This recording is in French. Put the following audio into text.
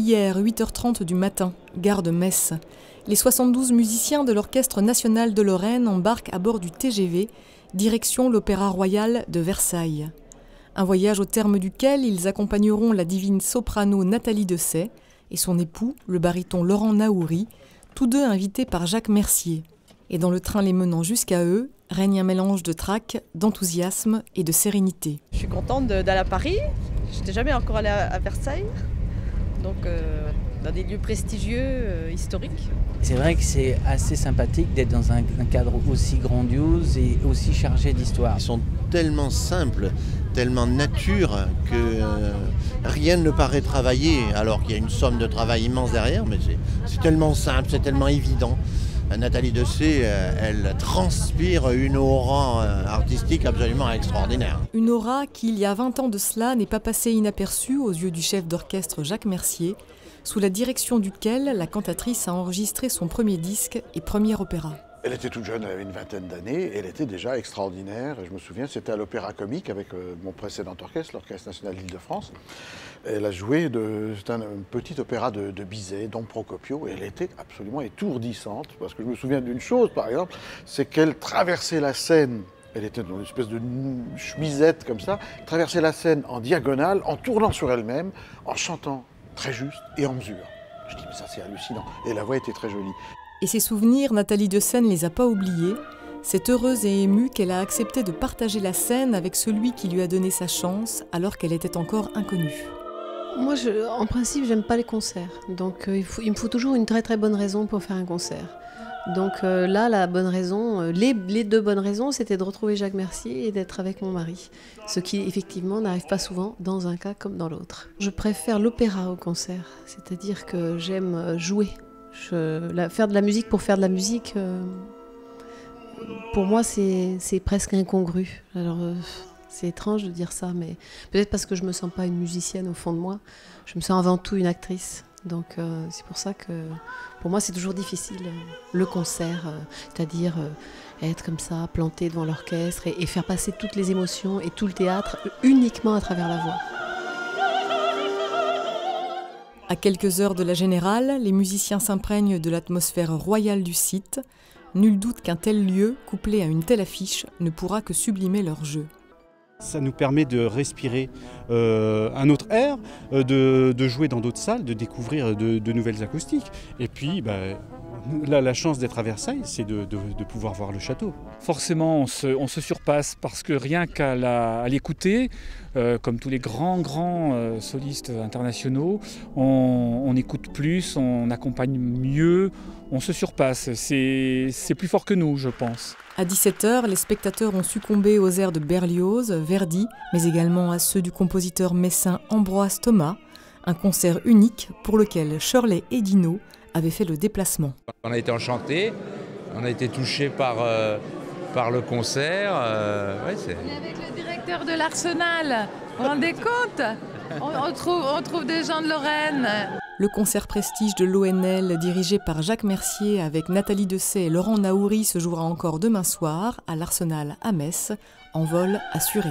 Hier, 8h30 du matin, gare de Metz. Les 72 musiciens de l'Orchestre national de Lorraine embarquent à bord du TGV, direction l'Opéra Royal de Versailles. Un voyage au terme duquel ils accompagneront la divine soprano Nathalie Dessay et son époux, le baryton Laurent Naouri, tous deux invités par Jacques Mercier. Et dans le train les menant jusqu'à eux, règne un mélange de trac, d'enthousiasme et de sérénité. Je suis contente d'aller à Paris. Je n'étais jamais encore allée à Versailles. Donc, dans des lieux prestigieux, historiques. C'est vrai que c'est assez sympathique d'être dans un cadre aussi grandiose et aussi chargé d'histoire. Ils sont tellement simples, tellement nature que rien ne paraît travaillé, alors qu'il y a une somme de travail immense derrière, mais c'est tellement simple, c'est tellement évident. Nathalie Dessay, elle transpire une aura artistique absolument extraordinaire. Une aura qui, il y a 20 ans de cela, n'est pas passée inaperçue aux yeux du chef d'orchestre Jacques Mercier, sous la direction duquel la cantatrice a enregistré son premier disque et premier opéra. Elle était toute jeune, elle avait une vingtaine d'années, elle était déjà extraordinaire. Je me souviens, c'était à l'Opéra Comique avec mon précédent orchestre, l'Orchestre national d'Île-de-France. Elle a joué, c'est un petit opéra de Bizet, Don Procopio, et elle était absolument étourdissante. Parce que je me souviens d'une chose, par exemple, c'est qu'elle traversait la scène. Elle était dans une espèce de chemisette comme ça, traversait la scène en diagonale, en tournant sur elle-même, en chantant très juste et en mesure. Je dis, mais ça c'est hallucinant. Et la voix était très jolie. Et ses souvenirs, Nathalie Dessay ne les a pas oubliés. C'est heureuse et émue qu'elle a accepté de partager la scène avec celui qui lui a donné sa chance alors qu'elle était encore inconnue. Moi, en principe, j'aime pas les concerts. Donc il me faut toujours une très très bonne raison pour faire un concert. Donc là, la bonne raison, les deux bonnes raisons, c'était de retrouver Jacques Mercier et d'être avec mon mari. Ce qui, effectivement, n'arrive pas souvent dans un cas comme dans l'autre. Je préfère l'opéra au concert, c'est-à-dire que j'aime jouer. Faire de la musique pour faire de la musique, pour moi, c'est presque incongru. Alors, c'est étrange de dire ça, mais peut-être parce que je ne me sens pas une musicienne au fond de moi. Je me sens avant tout une actrice. Donc, c'est pour ça que, pour moi, c'est toujours difficile, le concert, c'est-à-dire être comme ça, planté devant l'orchestre et faire passer toutes les émotions et tout le théâtre uniquement à travers la voix. À quelques heures de la Générale, les musiciens s'imprègnent de l'atmosphère royale du site. Nul doute qu'un tel lieu, couplé à une telle affiche, ne pourra que sublimer leur jeu. Ça nous permet de respirer un autre air, de jouer dans d'autres salles, de découvrir de nouvelles acoustiques. Et puis, la chance d'être à Versailles, c'est de pouvoir voir le château. Forcément, on se surpasse parce que rien qu'à l'écouter, comme tous les grands solistes internationaux, on écoute plus, on accompagne mieux, on se surpasse. C'est plus fort que nous, je pense. À 17h, les spectateurs ont succombé aux airs de Berlioz, Verdi, mais également à ceux du compositeur messin Ambroise Thomas, un concert unique pour lequel Shirley et Dino avaient fait le déplacement. On a été enchantés, on a été touchés par le concert. Avec le directeur de l'Arsenal, vous vous rendez compte ? On trouve des gens de Lorraine. Le concert prestige de l'ONL dirigé par Jacques Mercier avec Nathalie Dessay et Laurent Naouri se jouera encore demain soir à l'Arsenal à Metz, en vol assuré.